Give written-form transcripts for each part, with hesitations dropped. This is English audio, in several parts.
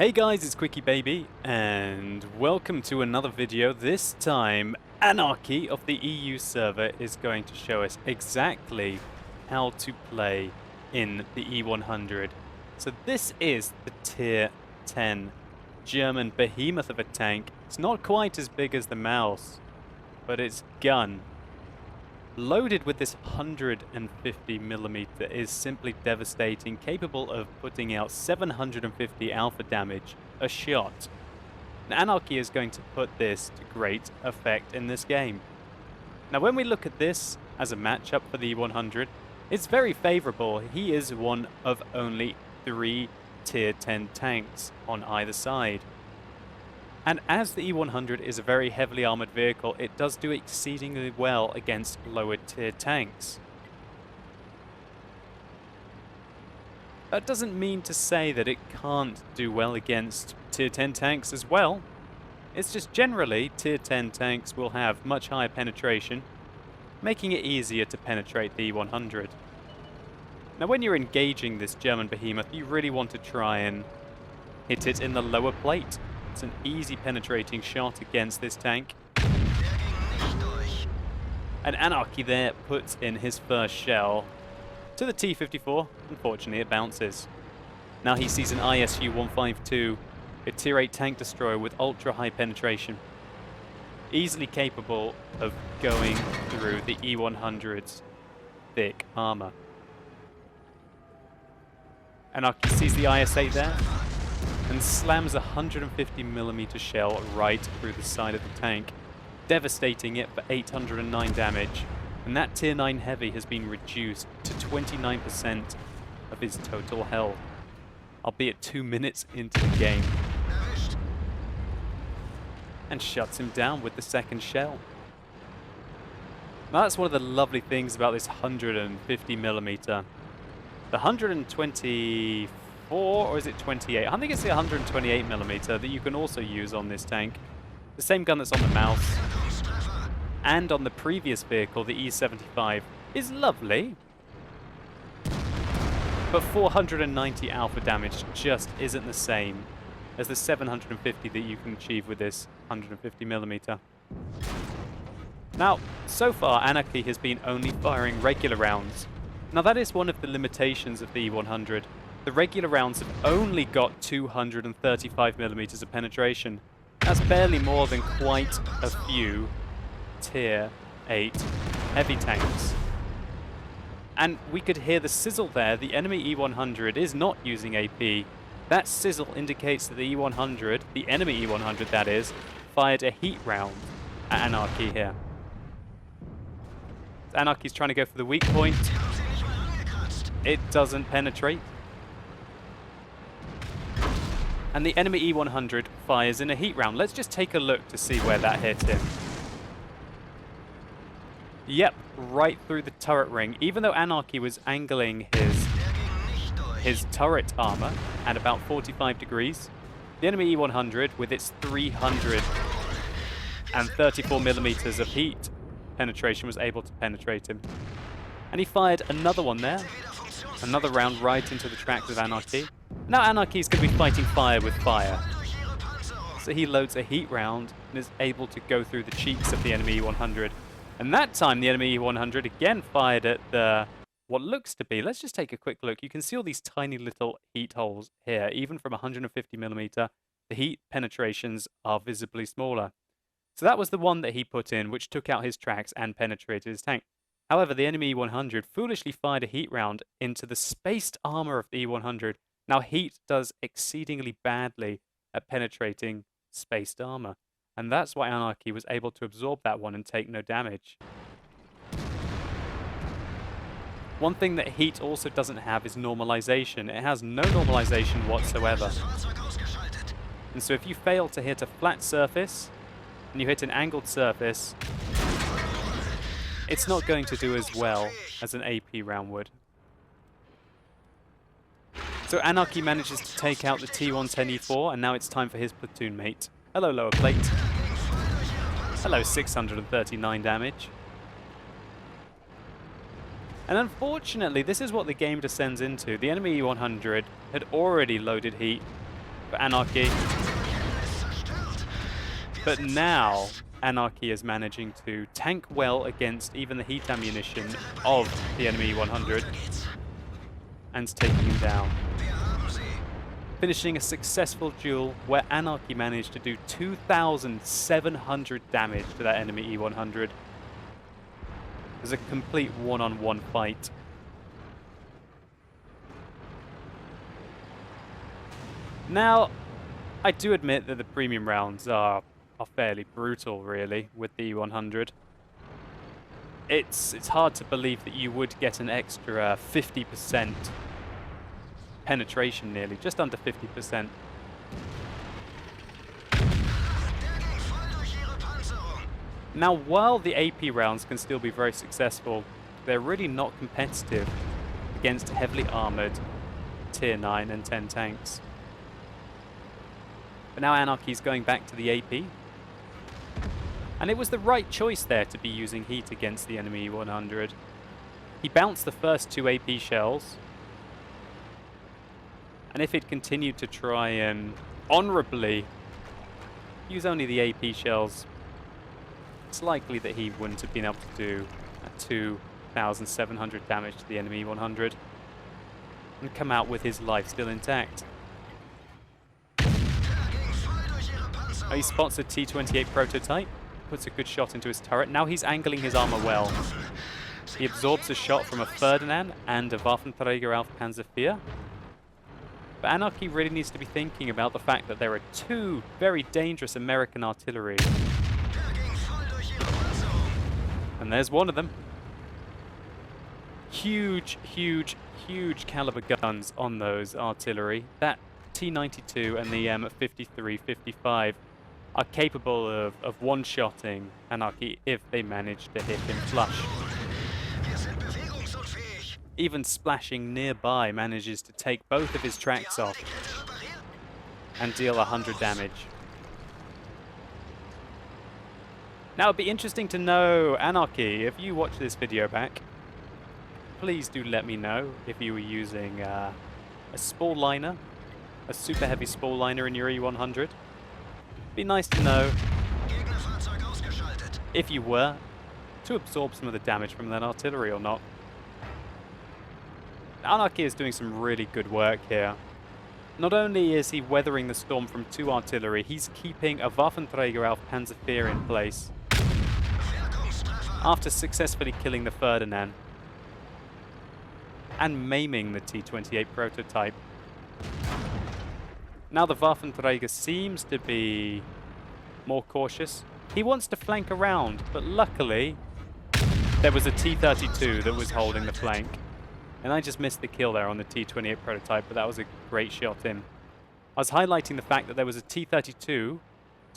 Hey guys, it's Quickie Baby, and welcome to another video. This time, Anarchy of the EU server is going to show us exactly how to play in the E100. So this is the tier 10 German behemoth of a tank. It's not quite as big as the Mouse, but its gun, loaded with this 150mm, is simply devastating, capable of putting out 750 alpha damage a shot. Now, Anarchy is going to put this to great effect in this game. Now when we look at this as a matchup for the E100, it's very favourable. He is one of only 3 tier 10 tanks on either side. And as the E100 is a very heavily armoured vehicle, it does do exceedingly well against lower tier tanks. That doesn't mean to say that it can't do well against tier 10 tanks as well. It's just generally tier 10 tanks will have much higher penetration, making it easier to penetrate the E100. Now when you're engaging this German behemoth, you really want to try and hit it in the lower plate. It's an easy penetrating shot against this tank. And Anarchy there puts in his first shell to the T-54. Unfortunately, it bounces. Now he sees an ISU-152, a tier 8 tank destroyer with ultra high penetration, easily capable of going through the E100's thick armor. Anarchy sees the IS-8 there and slams a 150mm shell right through the side of the tank, devastating it for 809 damage. And that tier 9 heavy has been reduced to 29% of his total health, albeit 2 minutes into the game. And shuts him down with the second shell. Now that's one of the lovely things about this 150mm. The 124, or is it 28? I think it's the 128mm that you can also use on this tank. The same gun that's on the Mouse and on the previous vehicle, the E75, is lovely. But 490 alpha damage just isn't the same as the 750 that you can achieve with this 150mm. Now, so far, Anarchy has been only firing regular rounds. Now that is one of the limitations of the E100. The regular rounds have only got 235mm of penetration. That's barely more than quite a few tier 8 heavy tanks. And we could hear the sizzle there. The enemy E100 is not using AP. That sizzle indicates that the E100, the enemy E100 that is, fired a heat round at Anarchy here. Anarchy's trying to go for the weak point. It doesn't penetrate. And the enemy E100 fires in a heat round. Let's just take a look to see where that hit him. Yep, right through the turret ring. Even though Anarchy was angling his turret armor at about 45 degrees, the enemy E100, with its 334mm of heat penetration, was able to penetrate him. And he fired another one there. Another round right into the tracks of Anarchy. Now Anarchy is going to be fighting fire with fire. So he loads a heat round and is able to go through the cheeks of the enemy E100. And that time the enemy E100 again fired at the, what looks to be, let's just take a quick look. You can see all these tiny little heat holes here. Even from 150mm, the heat penetrations are visibly smaller. So that was the one that he put in, which took out his tracks and penetrated his tank. However, the enemy E100 foolishly fired a heat round into the spaced armor of the E100. Now, heat does exceedingly badly at penetrating spaced armor. And that's why Anarchy was able to absorb that one and take no damage. One thing that heat also doesn't have is normalization. It has no normalization whatsoever. And so if you fail to hit a flat surface, and you hit an angled surface, it's not going to do as well as an AP round would. So Anarchy manages to take out the T110E4, and now it's time for his platoon mate. Hello, lower plate. Hello, 639 damage. And unfortunately, this is what the game descends into. The enemy E100 had already loaded heat for Anarchy. But now, Anarchy is managing to tank well against even the heat ammunition of the enemy 100 and is taking him down. Finishing a successful duel where Anarchy managed to do 2,700 damage to that enemy E100. It was a complete one-on-one fight. Now, I do admit that the premium rounds are fairly brutal, really, with the E100. It's hard to believe that you would get an extra 50% penetration, nearly, just under 50%. Now, while the AP rounds can still be very successful, they're really not competitive against heavily armoured tier 9 and 10 tanks. But now Anarchy's going back to the AP. And it was the right choice there to be using heat against the enemy 100. He bounced the first 2 AP shells. And if he'd continued to try and honourably use only the AP shells, it's likely that he wouldn't have been able to do 2,700 damage to the enemy 100 and come out with his life still intact. Oh, he spots a T-28 prototype, puts a good shot into his turret. Now he's angling his armor well. He absorbs a shot from a Ferdinand and a Waffenträger auf Panzer IV. But Anarchy really needs to be thinking about the fact that there are 2 very dangerous American artillery. And there's one of them. Huge, huge, huge caliber guns on those artillery. That T-92 and the M53-55 are capable of one-shotting Anarchy if they manage to hit him flush. Even splashing nearby manages to take both of his tracks off and deal 100 damage. Now it'd be interesting to know, Anarchy, if you watch this video back, please do let me know if you were using a spall liner, a super heavy spall liner in your E100. Be nice to know if you were to absorb some of the damage from that artillery or not. Anarchy is doing some really good work here. Not only is he weathering the storm from 2 artillery, he's keeping a Waffenträger auf Panzer IV in place after successfully killing the Ferdinand and maiming the T-28 prototype. Now the Waffenträger seems to be more cautious. He wants to flank around, but luckily there was a T-32 that was holding the flank. And I just missed the kill there on the T-28 prototype, but that was a great shot in. I was highlighting the fact that there was a T-32 to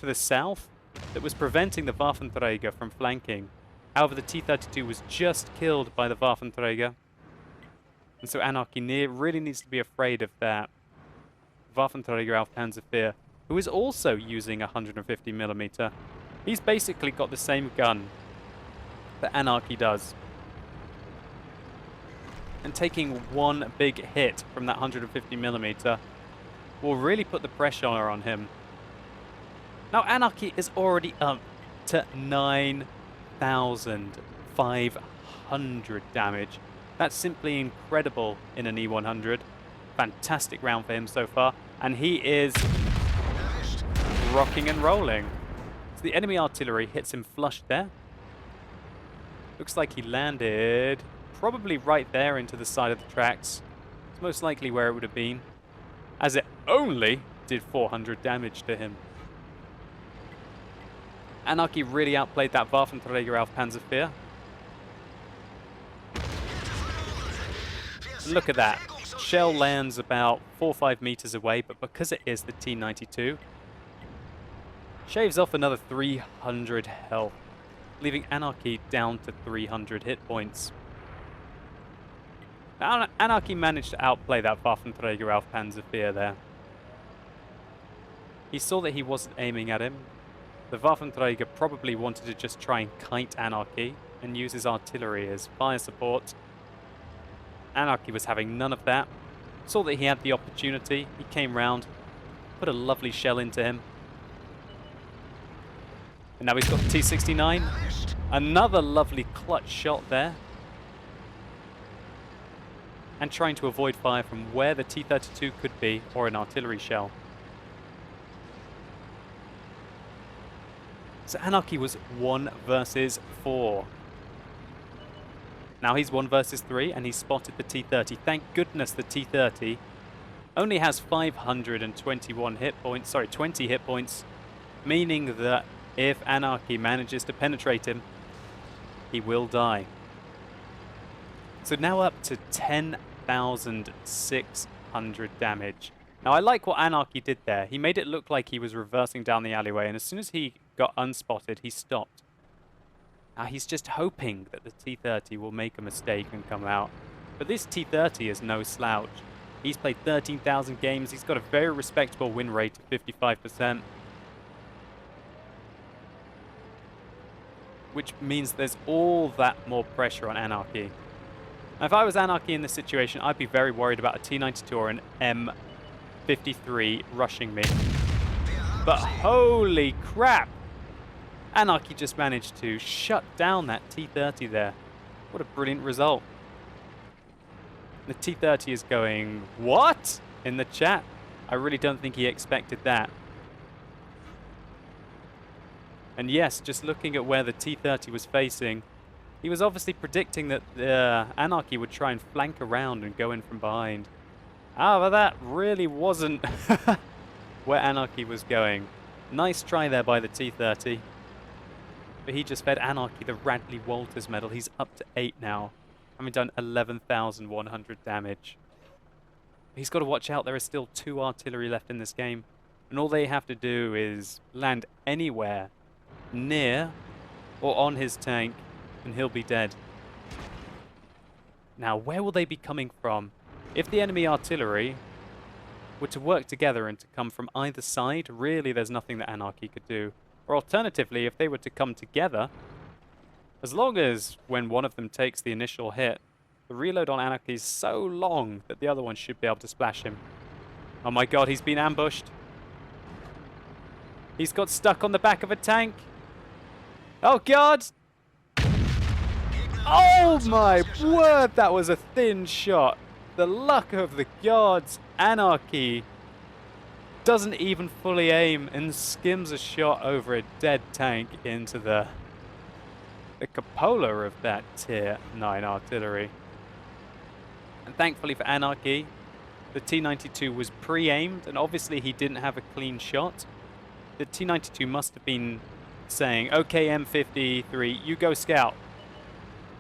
the south that was preventing the Waffenträger from flanking. However, the T-32 was just killed by the Waffenträger. And so Anarchy really needs to be afraid of that Waffenträger auf Panzer IV, who is also using 150mm. He's basically got the same gun that Anarchy does. And taking one big hit from that 150mm will really put the pressure on him. Now Anarchy is already up to 9,500 damage. That's simply incredible in an E100. Fantastic round for him so far. And he is rocking and rolling. So the enemy artillery hits him flush there. Looks like he landed probably right there into the side of the tracks. It's most likely where it would have been, as it only did 400 damage to him. Anarchy really outplayed that Waffenträger auf Panzer IV. Look at that. Shell lands about 4 or 5 meters away, but because it is the T-92, shaves off another 300 health, leaving Anarchy down to 300 hit points. Anarchy managed to outplay that Waffenträger auf Panzer IV there. He saw that he wasn't aiming at him. The Waffenträger probably wanted to just try and kite Anarchy and use his artillery as fire support. Anarchy was having none of that. Saw that he had the opportunity. He came round, put a lovely shell into him. And now he's got the T-69. Another lovely clutch shot there. And trying to avoid fire from where the T-32 could be, or an artillery shell. So Anarchy was 1 versus 4. Now he's 1 versus 3, and he's spotted the T-30. Thank goodness the T-30 only has 521 hit points, sorry, 20 hit points, meaning that if Anarchy manages to penetrate him, he will die. So now up to 10,600 damage. Now I like what Anarchy did there. He made it look like he was reversing down the alleyway, and as soon as he got unspotted, he stopped. Now he's just hoping that the T-30 will make a mistake and come out. But this T-30 is no slouch. He's played 13,000 games. He's got a very respectable win rate of 55%. Which means there's all that more pressure on Anarchy. Now, if I was Anarchy in this situation, I'd be very worried about a T-92 or an M53 rushing me. But holy crap! Anarchy just managed to shut down that T-30 there. What a brilliant result. The T-30 is going, what? In the chat. I really don't think he expected that. And yes, just looking at where the T-30 was facing, he was obviously predicting that the Anarchy would try and flank around and go in from behind. However, that really wasn't where Anarchy was going. Nice try there by the T-30. But he just fed Anarchy the Radley Walters medal. He's up to 8 now, having done 11,100 damage. He's got to watch out. There is still 2 artillery left in this game. And all they have to do is land anywhere near or on his tank, and he'll be dead. Now, where will they be coming from? If the enemy artillery were to work together and to come from either side, really there's nothing that Anarchy could do. Or alternatively, if they were to come together, as long as when one of them takes the initial hit, the reload on Anarchy is so long that the other one should be able to splash him. Oh my god, he's been ambushed. He's got stuck on the back of a tank. Oh god! Oh my word, that was a thin shot. The luck of the gods. Anarchy doesn't even fully aim and skims a shot over a dead tank into the cupola of that tier 9 artillery. And thankfully for Anarchy, the T-92 was pre-aimed, and obviously he didn't have a clean shot. The T-92 must have been saying, okay, M53, you go scout,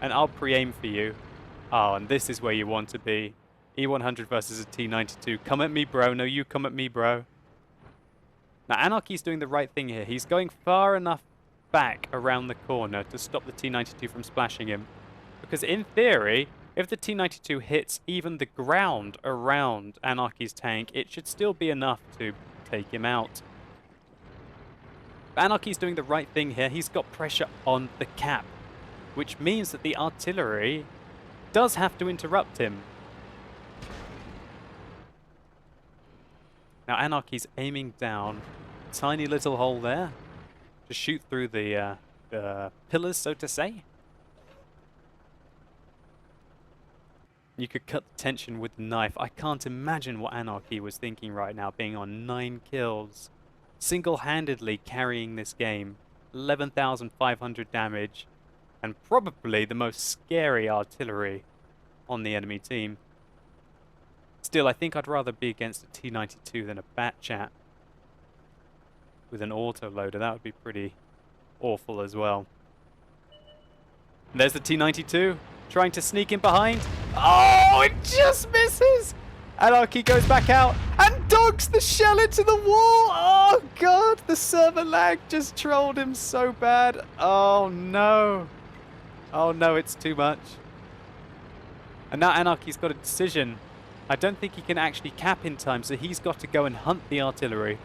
and I'll pre-aim for you. Oh, and this is where you want to be. E100 versus a T-92. Come at me, bro. No, you come at me, bro. Now, Anarchy's doing the right thing here. He's going far enough back around the corner to stop the T-92 from splashing him. Because in theory, if the T-92 hits even the ground around Anarchy's tank, it should still be enough to take him out. Anarchy's doing the right thing here. He's got pressure on the cap, which means that the artillery does have to interrupt him. Now Anarchy's aiming down a tiny little hole there to shoot through the pillars, so to say. You could cut the tension with the knife. I can't imagine what Anarchy was thinking right now, being on 9 kills. Single-handedly carrying this game. 11,500 damage. And probably the most scary artillery on the enemy team. Still, I think I'd rather be against a T-92 than a Bat Chat with an auto-loader. That would be pretty awful as well. And there's the T-92 trying to sneak in behind. Oh, it just misses! Anarchy goes back out and dogs the shell into the wall. Oh god, the server lag just trolled him so bad. Oh no. Oh no, it's too much. And now Anarchy's got a decision. I don't think he can actually cap in time, so he's got to go and hunt the artillery.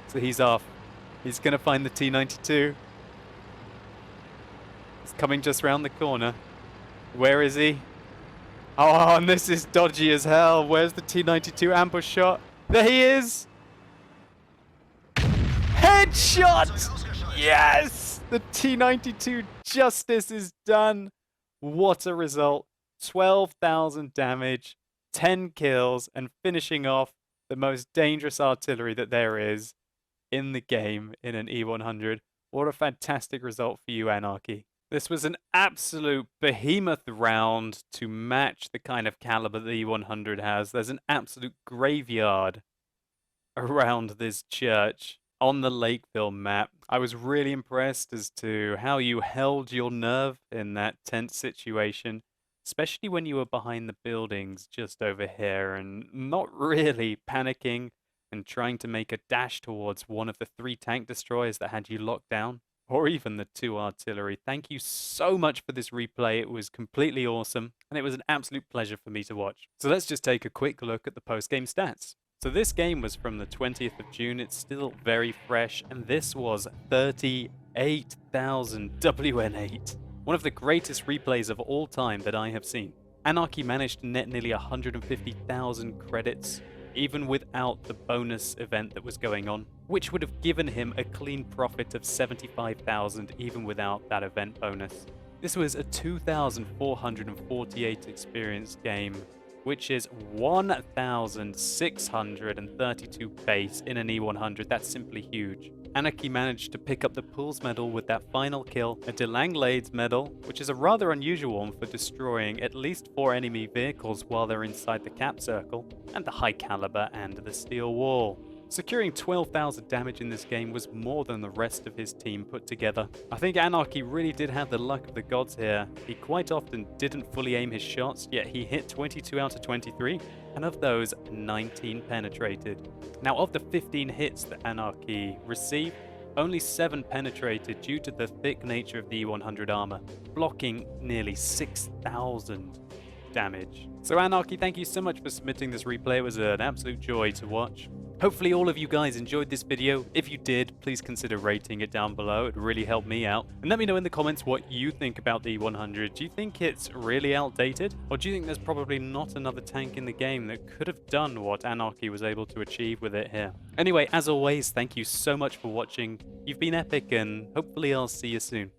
So he's off. He's going to find the T-92. He's coming just round the corner. Where is he? Oh, and this is dodgy as hell. Where's the T-92 ambush shot? There he is! Headshot! Yes! The T92 justice is done. What a result. 12,000 damage, 10 kills, and finishing off the most dangerous artillery that there is in the game in an E100. What a fantastic result for you, Anarchy. This was an absolute behemoth round to match the kind of caliber the E100 has. There's an absolute graveyard around this church on the Lakeville map. I was really impressed as to how you held your nerve in that tense situation, especially when you were behind the buildings just over here and not really panicking and trying to make a dash towards one of the 3 tank destroyers that had you locked down, or even the 2 artillery. Thank you so much for this replay. It was completely awesome, and it was an absolute pleasure for me to watch. So let's just take a quick look at the post-game stats. So this game was from the 20th of June. It's still very fresh, and this was 38,000 WN8. One of the greatest replays of all time that I have seen. Anarchy managed to net nearly 150,000 credits, even without the bonus event that was going on, which would have given him a clean profit of 75,000 even without that event bonus. This was a 2,448 experience game, which is 1,632 base in an E100. That's simply huge. Anarchy managed to pick up the Pools medal with that final kill, a DeLanglades medal, which is a rather unusual one for destroying at least 4 enemy vehicles while they're inside the cap circle, and the high caliber and the steel wall. Securing 12,000 damage in this game was more than the rest of his team put together. I think Anarchy really did have the luck of the gods here. He quite often didn't fully aim his shots, yet he hit 22 out of 23, and of those, 19 penetrated. Now, of the 15 hits that Anarchy received, only 7 penetrated due to the thick nature of the E100 armor, blocking nearly 6,000 damage. So Anarchy, thank you so much for submitting this replay. It was an absolute joy to watch. Hopefully all of you guys enjoyed this video. If you did, please consider rating it down below. It really helped me out. And let me know in the comments what you think about the E100. Do you think it's really outdated? Or do you think there's probably not another tank in the game that could have done what Anarchy was able to achieve with it here? Anyway, as always, thank you so much for watching. You've been epic, and hopefully I'll see you soon.